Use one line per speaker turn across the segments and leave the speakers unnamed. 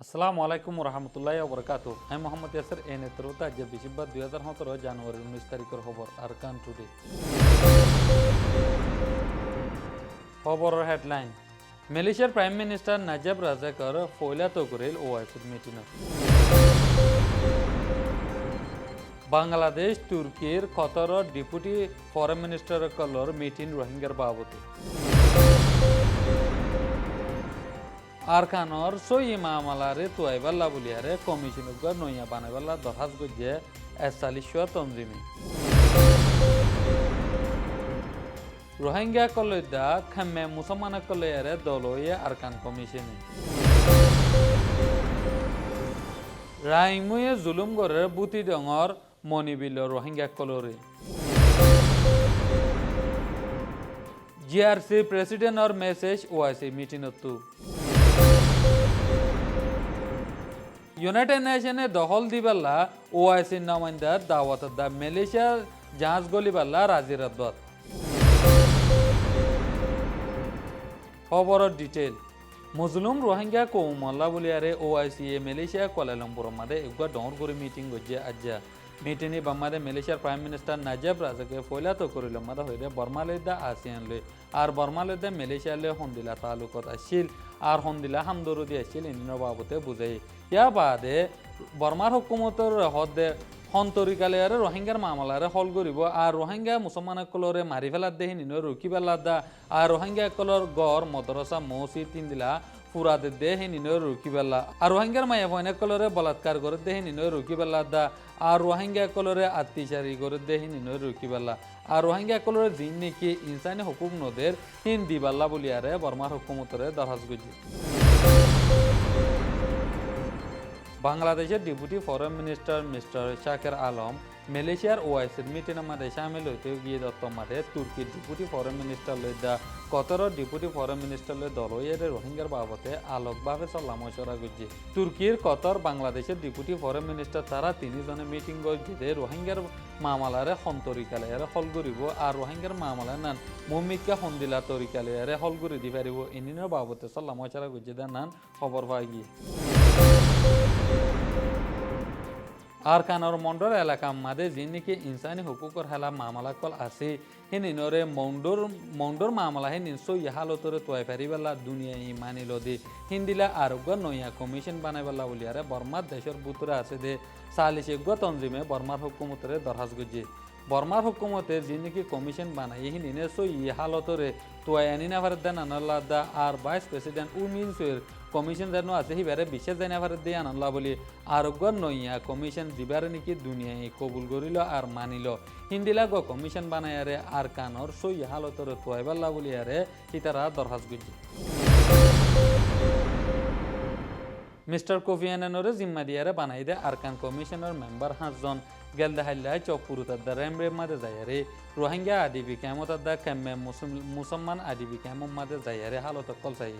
আসসালামু আলাইকুম রহমতুল্লাহি ওবরাকাতুহু। আমি মোহাম্মদ ইয়াসির এই নেতৃত্বে আজ 2017 জানুয়ারি 19 তারিখের খবর আরকান টুডে। খবরের হেডলাইন: মালয়েশিয়ার প্রাইম মিনিস্টার নাজিব রাজাকর ফয়লা তকরিল ওআইসি মিটিং। বাংলাদেশ তুর্কির কতর ডেপুটি ফরেন মিনিস্টার কলর মিটিং রোহিঙ্গার বাবদে। আরকানর সই মামলারে তুয়াইবাল্লা বলিয়ারে কমিশনগ নইয়া বানাইবাল্লা দরখাস্ত গজ্জে এসালিশিয়া তনজিমি। রোহিঙ্গা কলয়দা খাম্মে মুসলমান কলয়ারে দলয়ে আরকান কমিশনে। রাইমুয়ে জুলুম গড়ের বুতি ডঙর মনিবিল রোহিঙ্গা কলরে। জিআরসি প্রেসিডেন্টর মেসেজ ওআইসি মিটিংতু। ইউনাইটেড নেশনে দখল দিবাল্লা ওআইসির নমাইন্দার দাওয়াত দা মালয়েশিয়ার জাহাজ গলিবাল্লা রাজির রদ্দত। খবরের ডিটেল: মজলুম রোহিঙ্গা কৌমল্লা বলিয়ারে ওআইসি মালয়েশিয়া কুয়ালালামপুর মাদে একবার ডর করে মিটিং গজ্জে আজ্জা মিটিংয়ে বাম্মাদে মালয়েশিয়ার প্রাইম মিনিস্টার নাজিব রাজাকে ফয়লা তো করিল মাদা হইলে বর্মালয়দা আসিয়ান লই আর বর্মালয়দা মালয়েশিয়ালে হন্দিলা তালুকত আসছিল আর হন্দিলা হামদরদি আসছিল ইন্দিনের বাবতে বুঝাই। ইয়া বাদে বর্মার হুকুমতর হদে হন্তরিকালে রোহিঙ্গার মামলারে হল করিব আর রোহিঙ্গা মুসলমানসকলরে মারি ফেলার দেহি নিন রুকি পেলার দা আর রোহিঙ্গাসকলর গড় মদরসা মসজিদ তিনদিলা ফুরাদের দেহি নিন রুকি পেলা আর রোহিঙ্গার মায়া বয়নাসকলরে বলাৎকার করে দেহি নিন রুকি পেলার দা আর রোহিঙ্গাসকলরে আত্মীচারি করে দেহি নিন রুকি পেলা আর রোহিঙ্গাসকলরে দিন নাকি ইনসানি হুকুম নদের হিন দিবাল্লা বলিয়ারে বর্মার হুকুমতরে দরখাস্ত গজি। বাংলাদেশের deputy foreign minister mister Shakir Alam মালয়েশিয়ার ওআইসির মিটিংয়ের মাঝে সামিল হইতে গিয়ে দত্ত মাঝে তুর্কির ডেপুটি ফরেন মিনিস্টার লইদা কতর ডেপুটি ফরেন মিনিস্টার লই দলয়ের রোহিঙ্গার বাবদে আলোকভাবে চলামশরা করছে। তুর্কির কতর বাংলাদেশের ডেপুটি ফরেন মিনিস্টার তারা তিনজনে মিটিং করছে রোহিঙ্গার মামলারে হন তরিকালয়ারে হল করিব আর রোহিঙ্গার মামলা নান মুমিকা হন্দিলা তরিকালয়ারে হল করে দি পারিব ইনিনের বাবদে চলামশরা করছে নান খবর পাই গিয়ে। আরকানর মন্ডর এলাকা মাদে যিনিকে ইনসানি হুকুকর হেলা মামলা কল আছে হিনিনরে মন্ডর মামলা হে নিশ্চয় ইহালতরে তোয়াই পারিবাল্লা দুনিয়া মানিল দি হিন্দিলা আরোগ্য নইয়া কমিশন বানাইবাল্লা বলিয়ারে বর্মার দেশের বুতরে আছে দে সালিশিজ্ঞ তঞ্জিমে বর্মার হুকুমতরে দরখাস্ত গজ্জে। বর্মার হুকুমতে যিনিকে কমিশন বানাই হিনি নিশ্চয় ইহালতরে তোয়াই আনি না পারে দেন আনাল্লাহ দা আর ভাইস প্রেসিডেন্ট উমিনসের কমিশন যেন আছে হিবারে বিশেষ জানাবার দিয়ে আনল্লা বলি আরোগ্য নইয়া কমিশন দিবারে নাকি দুনিয়ায় কবুল করিল আর মানিল হিন্দিলা গো কমিশন বানায়ারে আর কানর সই হালতরে তোয়াইবাল্লা বলিয়ারে ইতারা দরখাস্ত গজি। মিস্টার কোফি আনানরে জিম্মা দিয়ারে বানাই দে আরকান কমিশনের মেম্বার 5 জন গেলদা হাইল্লায় চপুরুতাদ্দা রেমরে মাদে যায়ারে রোহিঙ্গা আদিবি কেমতাদ্দা কেম্মে মুসলমান আদিবি কেমন মাদে যায়ারে হালত কল চাই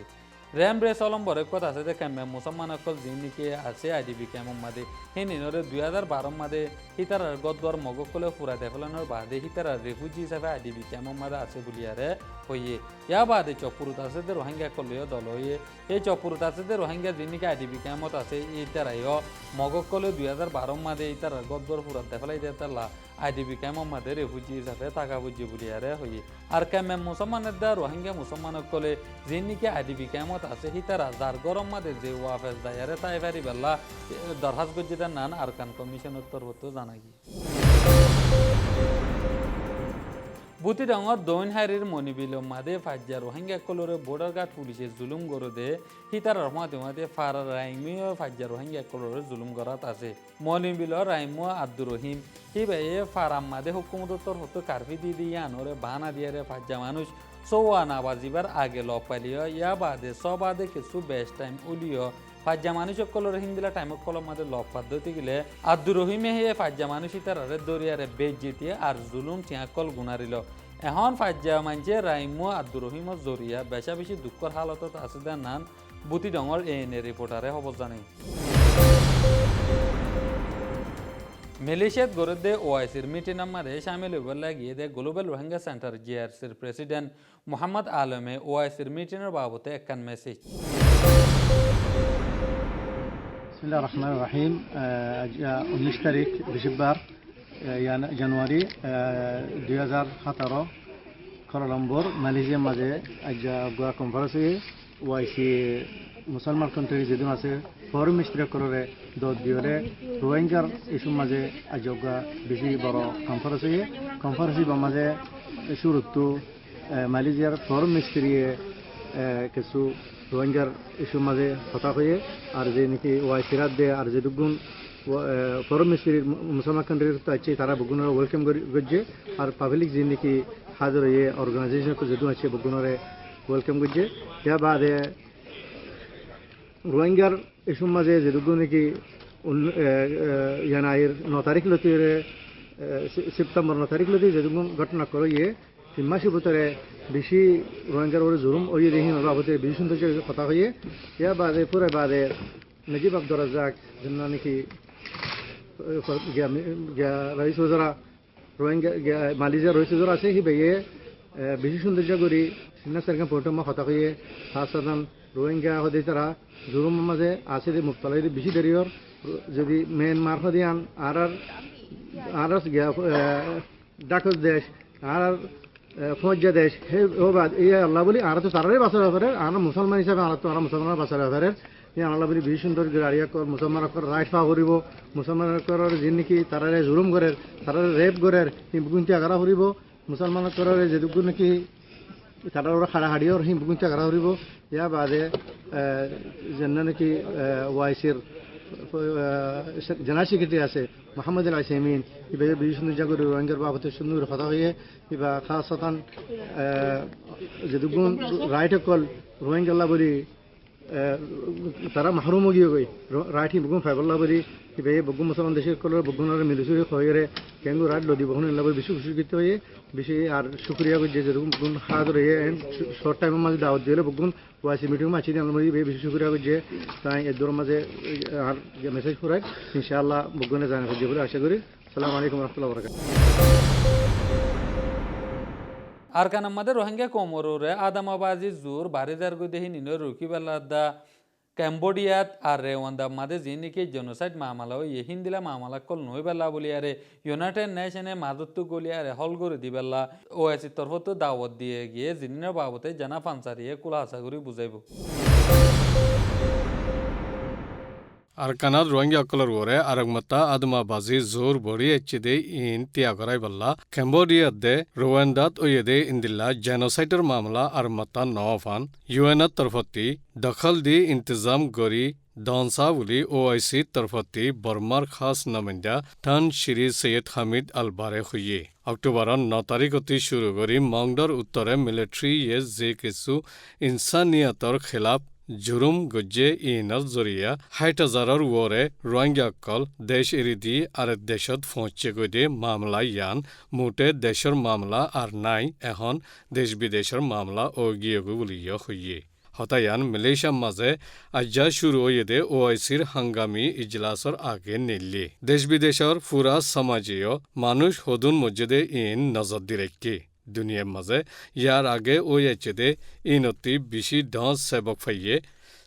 রেমরে চলম বরেকত আছে যে কেম্মে মুসলমান অকল যিনিকে আছে আইডিবি কেমন মাদে সেই নিনরে 2012 মাদে হিতার গদর মগকলে ফুরা দেখলানোর বাদে হিতার রেফিউজি হিসাবে আইডিবি কেমন মাদে আছে বলিয়ারে হইয়ে ইয়া বাদে চপুরুত আছে যে রোহিঙ্গা কলেও দল হইয়ে এই চপুরুত আছে যে রোহিঙ্গা যিনিকে আইডিবি কেমত আছে ইতারাইও মগকলে 2012 মাদে ইতার গদর ফুরা দেখলাই দে তালা আইডিবি কেমন মাদে রেফিউজি হিসাবে টাকা বুঝি বলিয়ারে হইয়ে আর কেমে মুসলমানের দা রোহিঙ্গা মুসলমান কলে যিনিকে আইডিবি কেমত আছে হিতারা যার গরম মাদে যে ওয়াফেজ দায়ারে তাই পারি বেলা দরখাস্ত গজ্জিদা নান আরকান কমিশনের তরফত জানাই বুতি ডাঙর দৈন হারির মনিবিল মাদে ফাজ্জা রোহিঙ্গা কলরে বর্ডার গার্ড পুলিশে জুলুম করে দে হিতার মাদে মাদে ফার রাইমিও ফাজ্জা রোহিঙ্গা কলরে জুলুম করাত আছে মনিবিল রাইমো আব্দুর রহিম হিবাইয়ে ফারাম মাদে হুকুমত তরফত কারফি দি দিয়ে আনরে বানা দিয়ারে ফাজ্জা মানুষ সৌয়া না বাজিবার আগে লপালিও ইয়া বাদে সবাদে কিছু বেস্ট টাইম উলিও ফাজ্জা মানুষ কলর হিন্দিলা টাইম কলম মাঝে লক পদ্ধতি গেলে আব্দুর রহিমে হে ফাজ্জা মানুষ ইতারে দরিয়ারে বেজ জিতিয়ে আর জুলুম টিয়াকল গুনারিল এখন ফাজ্জা মানছে রাইমো আব্দুর রহিমর জরিয়া বেশা বেশি দুঃখর হালতত আছে দে নান বুতি ডঙর এনে রিপোর্টারে খবর জানাই মালয়েশিয়াত গড়ে দে ওআইসির মিটিং মারে সামিল হইবার লাগিয়ে দে গ্লোবাল রোহিঙ্গা সেন্টার জিআরসির প্রেসিডেন্ট মোহাম্মদ আলমে ওআইসির মিটিংয়ের বাবদে একখান মেসেজ
বিসমিল্লাহির রহমানির রহিম 19 তারিখ বৃহস্পতিবার জানুয়ারি 2017 কুয়ালালামপুর মালয়েশিয়ার মাঝে আজ গোয়া কনফারেন্সে ওআইসি মুসলমান কান্ট্রি যেদিন আছে ফরেন মিনিস্ট্রি করে দত দিয়ে রোহিঙ্গার ইস্যুর মাঝে আজ বেশি বড় কনফারেন্সে মাঝে শুরুতো মালয়েশিয়ার ফরেন মিনিস্ট্রি কিছু রোহিঙ্গার ইস্যুর মাঝে কথা হয়ে আর যে নাকি ওআইসিরাত দেয় আর যে দুগুণ ফরেন মিনিস্ট্রির মুসলমান কান্ট্রির তো আছে তারা বগুণরে ওয়েলকাম করছে আর পাবলিক যে নাকি হাজার হয়ে অর্গানাইজেশন যেদু আছে বগুণরে ওয়েলকাম করছে ইয়া বাদে রোহিঙ্গার ইস্যুর মাঝে যেদুগুণ নাকি ইয়ানাইর 9 তারিখ লতি সেপ্টেম্বর 9 তারিখ লতি যেদুগুণ ঘটনা করে 3 মাসের ভিতরে বেশি রোহিঙ্গার ওরে জুলুম ওই দেখি বাবদে বেশি সুন্দর কথা হয়ে ইয়া বাদে পুরো বাদে নজিব আব্দুর রাজ্জাক যেন নাকি রইস ওজারা রোহিঙ্গা মালয়েশিয়ার রইস ওজারা আছে সি বেয়ে বেশি সৌন্দর্য করি সিনা সারকাম পর্যটন কথা হয়ে সাধারণ রোহিঙ্গা হতে তারা জুলুমের মাঝে আছে যে মুক্তালা যদি বেশি দেরিয়র যদি মিয়ানমার হদিয়ান আর ডাকস দেশ আর ফৌজা দেশ সেই এই আল্লাহ বলি আর তো তারাই বাঁচার ব্যাপারে আমরা মুসলমান হিসাবে আর তো আমরা মুসলমানের বাঁচার ব্যাপারে আল্লাহ বলি বেশি সুন্দর গাড়িয়া মুসলমানকর রাইট পা করিব মুসলমানকর যে নাকি তারারে জুলুম করে তারারে রেপ করে বুগুনটি আগারা ফুরিব মুসলমানকর যেটুকু নাকি তারা ওরা খাড়া হাড়িও বুগুনটি আগারা ফুরিব ইয়া বাদে যেন নাকি ওআইসির জেনারেল সেক্রেটারি আছে মোহাম্মদ আল আইসেমিন এভাবে বেশি সুন্দর জাগরি রোহিঙ্গার বাবদে সুন্দর কথা হয়ে কিবা খাসাতান যেটুকু রাইট কল রোহিঙ্গা বলি তারা মাহরুম গিয়ে গই রাইট বুগুন ফাইবল্লা বলি এভাবে বগুন মুসলমান দেশের কলর বগুনের মিলিসুরি হয়ে কেঙ্গু রাইট লদি বগুন এলাকা বেশি খুশি হয়ে বেশি আর শুক্রিয়া করছে যেরকম বগুন হাজার হয়ে শর্ট টাইমের মাঝে দাওয়াত দিয়ে বগুন ওআইসি মিটিং মাছি দিয়ে আলমারি বেশি শুক্রিয়া করছে তাই এর মাঝে আর মেসেজ করাই ইনশাআল্লাহ বগুনে জানা করছে বলে আশা করি আসসালামু আলাইকুম রহমতুল্লাহ বরকাতুহু
আরকান আমাদের রোহিঙ্গা কোমরে আদামাবাজি জোর বারিদার গদেহি নিনো রুকিবাল্লাদা ক্যাম্বোডিয়াত আর রেওয়ান্দা মাদে জিনিকে জেনোসাইড মামলা ও হিন্দিলা মামলা কল নইবেলা বলি আরে ইউনাইটেড নেশনে মাদত্তু গলি আরে হল করে দিবেলা ওআইসি তরফত দাওয়াত দিয়ে গিয়ে জিনিনের বাবতে জানা ফানসারিয়ে কুলা আশা করি বুঝাইব
আরকানাত রোহিঙ্গা অকলর ওরে আরগমতা আদমাবাজি জোর বড়ি এচ্ছিদে ইন তিয়াগরাই বল্লা ক্যাম্বোডিয়া দে রোয়ান্দাত ওয়েদে ইন্দিল্লা জেনোসাইডের মামলা আরমতা নওয়াফান ইউএনত তরফতি দখল দি ইন্তজাম গরি দনসা বলি ওআইসি তরফতি বর্মার খাস নমিন্দা থান শ্রী সৈয়দ হামিদ আলবারে হইয়ে অক্টোবর 9 তারিখতি শুরু করি মংডর উত্তরে মিলিটারি যে কিছু ইনসানিয়তর খেলাফ জুরুম গজ্জে ইনার জরিয়া 60,000 ওরে রোহিঙ্গাকল দেশ এরি দি আরেক দেশত পৌঁছে গদে মামলা ইয়ান মুটে দেশের মামলা আর নাই এখন দেশ বিদেশের মামলা ও গিয়েগু বলিয়া হইয়ে হতায়ান মালয়েশিয়ার মাঝে আজ্জা শুরু হইয়ে ওআইসির হাঙ্গামি ইজলাসর আগে নিলি দেশ বিদেশের ফুরা সমাজীয় মানুষ হদুন মসজিদে ইন নজর দিরেকি দুনিয়ার মাঝে ইয়ার আগে ওই এচেদে ইনতি বেশি দশ সেবক ফাইয়ে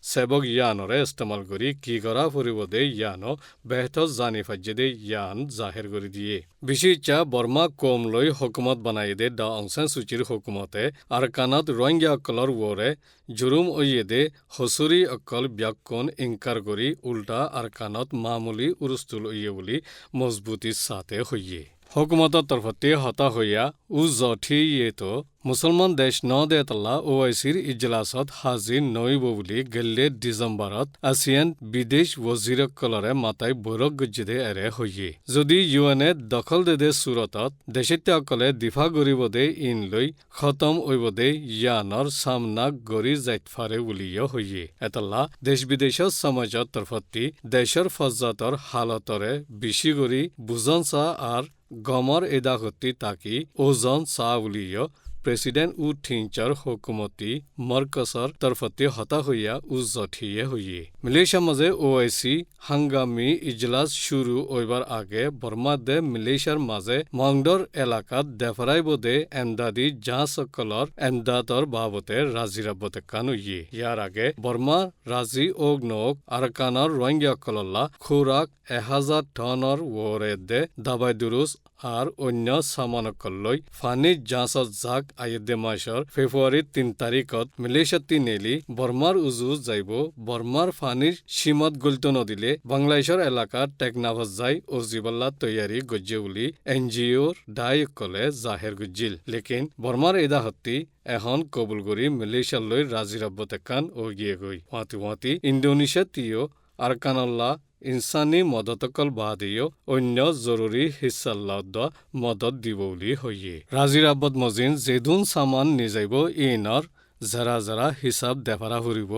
সেবক ইয়ানরে ইস্তেমাল করি কি করা পরিবদে ইয়ানো বেহতর জানি ফাজ্যেদে ইয়ান জাহের করে দিয়ে বেশি ইচ্ছা বর্মা কম লই হকুমত বানাই দে দা অং সান সুচির হকুমতে আর কানাত রোহিঙ্গা অকলর ওরে জুরুম ওয়েদে হসুরি অকল ব্যাকন ইনকার করি উল্টা আর কানাত মামুলি উরুস্তুল ইয়ে বলি মজবুতির সাথে হইয়ে হকুমতৰ তৰফতে হতা হইয়া উ জঠি ইয়েতো মুছলমান দেশ ন দেতলা OICৰ ইজলাছত হাজিৰ নৈব বুলি গেল্লে ডিচেম্বৰত আসিয়ান বিদেশ ওয়াজিৰসকলৰে মাতাই বৈৰক গজ্জিদে এৰে হৈয়ে যদি ইউএনে দখল দেদে সুৰতত দেশিত্যসকলে দিফা কৰিবদে ইন লৈ খতম হৈবদে ইয়ানৰ সামনা গৰি যাইতফাৰে বুলিও হৈয়ে এতলা দেশ বিদেশৰ সমাজৰ তৰফতি দেশৰ ফজ্জাতৰ হালতৰে বেছি কৰি বুজন চা আর গমৰ এদাগতি তাকি ওজন চা বুলিও প্রেসিডেন্ট উ থিংচার হুকুমতি মরকসর তরফতে হতা হইয়া উজ্জঠিয়ে হইয়ে মালয়েশিয়া মাঝে OIC হাঙ্গামি ইজলাস শুরু হইবার আগে বর্মা দে মালয়েশিয়ার মাঝে মংডর এলাকাত দেফরাই বোদে এমদাদি জাঁসকলর এমদাদর বাবতে রাজিরাবতে কানুইয়ে ইয়ার আগে বর্মা রাজি ওগ নৌক আরকানার রোহিঙ্গাসকলল্লা খোরাক 1000 টনৰ ওৰে দে দাবাই দুৰুজ আর অন্য সামানকলৈ ফানি জাঁচত জাক আয়েদে মাসৰ ফেব্ৰুৱাৰীৰ 3 তাৰিখত মালয়েছিয়াত নেলি বর্মার উজু যাইব বর্মার ফানির সীমত গলতো নদিলে বাংলাদেশৰ এলাকাত টেকনাফত যাই অজিবাল্লা তৈয়াৰী গজ্জে বুলি NGOৰ দায়কলে জাহেৰ গজ্জিল লেকিন বর্মার এদাহতি এখন কবুল কৰি মালয়েছিয়ালৈ ৰাজিৰাবতে কান ওগিয়ে গৈ হাতি ইণ্ডোনেছিয়া তিও আৰকানল্লা ইনসানী মদতকল বাদেও অন্য জরুরি হিসাল্লাদ মদত দিব বুলি হইয়ে রাজির আব্বাদ মজিন যেদুন সামান নিজাইব ইনৰ জৰা জৰা হিসাব দেফাৰা ফুৰিব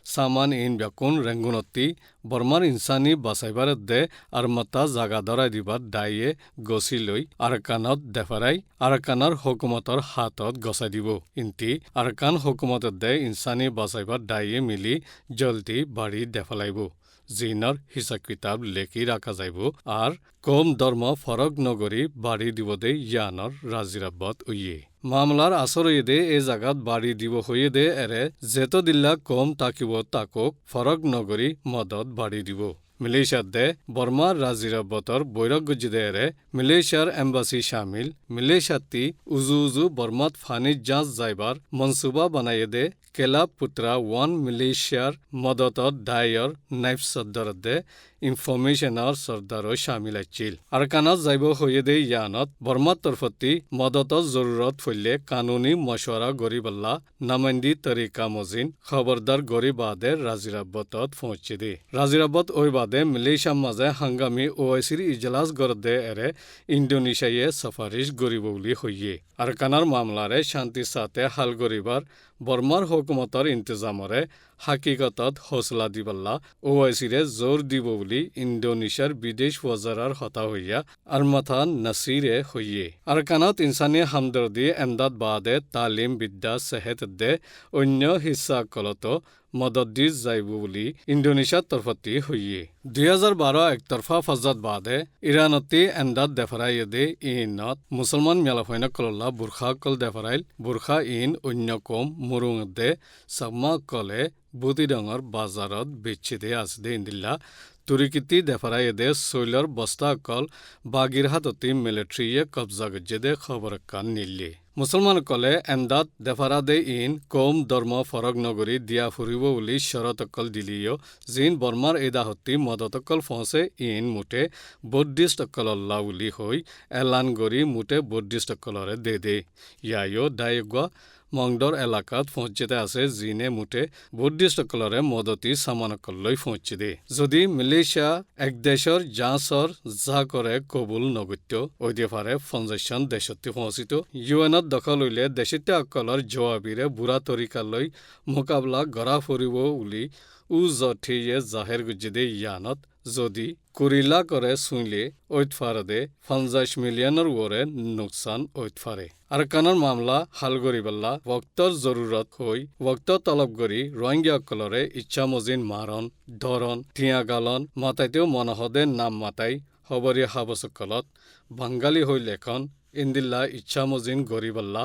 সামান ইন ব্যাকুন রেঙ্গুনতি বর্মার ইনসানী বাঁচাইবার দে আর মাতা জাগা ধরাই দিবার দায়ে গছি লৈ আরকানত দেফারাই আরকানার হুকুমতর হাতত গছাই দিব ইন্তি আরকান হুকুমতত দে ইনসানী বাঁচাইবার দায়ে মিলি জলদি বাড়ি দেফালাইব জিনৰ হিসাব কিতাব লেখি রাখা যাইব আর কম ধর্ম ফরক নগরী বাড়ি দিব দে ইয়ানৰ রাজিরাবত উইয়ে মামলার আসরয়ে দে এ জাগাত বাড়ি দিব হয়ে দে এরে যেত দিল্লা কম তাকিব তাকক ফরক নগরী মদত বাড়ি দিব মালয়েশিয়াত দে বর্মার রাজিরাবতর বৈরক গজ্জিদে এরে মালয়েশিয়ার এম্বাসি শামিল মালয়েশিয়াতি উজু বর্মাত ফানি জাঁচ যাইবার মনসুবা বানাইয়ে দে কেলা পুত্রা 1 মালয়েশিয়ার মদতত দায়র নাইফ সর্দার দে ইনফরমেশনৰ সর্দারও শামিল আছিল আরকানত যাইব হয়ে দে ইয়ানত বর্মার তরফতি মদতত জরুরত ফলে কানুনি মশওয়ারা গরিবাল্লা নামান্দি তরিকা মজিন খবরদার গরিবাদে রাজিরাবতত পৌঁছে দে রাজিরাবত ওই বাদে মালয়েশিয়ার মাঝে হাঙ্গামি OICৰ ইজলাস গরদে এরে ইন্দোনেশিয়ায়ে সফারিশ গরিব বুলি হইয়ে আরকানার মামলারে শান্তি সাথে হাল গরিবার বর্মার হুকুমতর ইন্তজামরে হাকিকতত হৌসলা দিবাল্লা OICৰে জোর দিব বুলি ইন্দোনেশিয়ার বিদেশ ওয়াজারার হতা হইয়া আরমাথা নাসিরে হইয়ে আরকানত ইনসানী হামদর্দি এমদাদ বাদে তালিম বিদ্যা সেহেত দে অন্য হিস্সা কলত মদত দি যাইব বুলি ইন্দোনেশিয়ার তরফতি হইয়ে 2012 একতরফা ফজ্জাত বাদে ইরানতি এমদাদ দেফারাই দে ইনত মুসলমান মেলাফৈনক কলল্লা বুরখা কল দেফারাইল বুরখা ইন অন্য কম মুরুং দে সামা কলে বুতি ডাঙৰ বাজাৰত বেচি দে আছে দে ইন্দিল্লা তুরিকিতি দেফারাই দে সৈলর বস্তা কল বাগিরহাততি মিলিটারিয়ে কবজা গজ্জে দে খবর কান নিল্লি মুসলমান কলে এমদাদ দেফারা দে ইন কম ধর্ম ফরক নগরী দিয়া ফুরিব বুলি শরতকল দিলিও জিন বর্মার এদাহতি মদতকল ফসে ইন মুটে বুদ্ধিষ্টকলল্লা বুলি হই এলান গরি মুটে বুদ্ধিষ্টকলরে দে ইয়ায়ো দায়গা মংডর এলাকাত পৌঁছতে আছে জিনে মুটে বুদ্ধিষ্টকলরে মদতি সামানকলৈ পৌঁছে দে যদি মালয়েশিয়া এক দেশৰ জাঁচৰ যা কৰে কবুল নগত্য ওইদেফারে ফঞ্জেশন দেশতি পৌঁছিত ইউএনত দখল হইলে দেশিত্যসকলৰ জবাবিৰে বুঢ়া তৰিকালৈ মোকাবিলা গৰা ফুৰিব বুলি উজঠিয়ে জাহেৰ গুজিদে ইয়ানত যদি কুৰিলা কৰে শুইলে ওইতফারে 50 মিলিয়নৰ ওরে নোকসান ওইতফারে আরকানৰ মামলা হাল গরিবাল্লা ওক্তর জরুরত হই ওক্ত তলব গরি রোহিঙ্গাসকলরে ইচ্ছা মজিন মারণ ধরণ টিয়া গালন মাতাইতেও মনহদে নাম মাতাই হবরি হাবসকলত বাঙালি হই লেখন ইন্দিল্লা ইচ্ছা মজিন গরিবাল্লা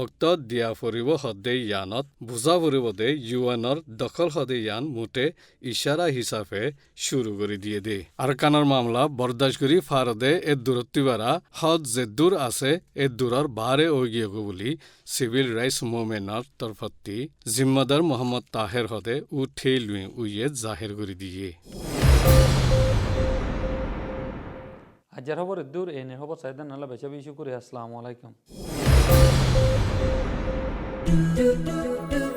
ওক্ত দিয়া ফুরিব হদে ইয়ানত বুজা ফুরিব দে ইউএনৰ দখল হদে ইয়ান মুটে ইশারা হিসাবে শুরু করে দিয়ে দে আরকানৰ মামলা বরদাস্ত করি ফারদে এ দূরত্বিবারা হদ যে দূর আছে এ দূৰৰ বারে ওগিয়েগো বুলি সিভিল রাইটস মুভমেন্টৰ তরফতি জিম্মাদার মোহাম্মদ তাহের হদে উঠে লুই উইয়ে জাহের করে দিয়ে
আজকের খবর দূর এনে খবর চাইতেন নাহলে বেশি বেশি করে আসসালামু আলাইকুম
do do do do